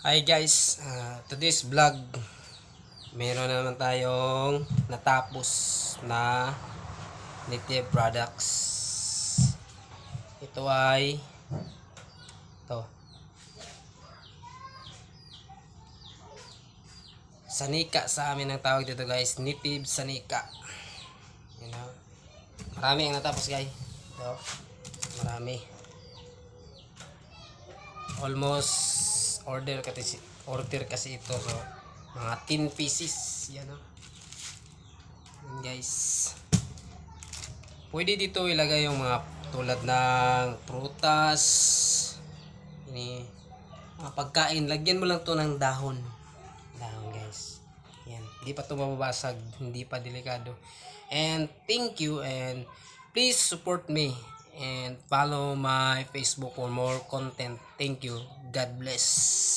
Hi guys, today's vlog meron na naman tayong natapos na native products. Ito ay sanika sa amin ang tawag dito guys, native sanika. You know, marami ang natapos guys. Ito, marami. Almost order kasi ito, so mga 10 pieces yan o. Yan guys, pwede dito ilagay yung mga tulad ng prutas, ini mga pagkain. Lagyan mo lang to ng dahon guys, yan, hindi pa to mababasag, hindi pa delikado. And thank you, and please support me and follow my Facebook for more content. Thank you, God bless.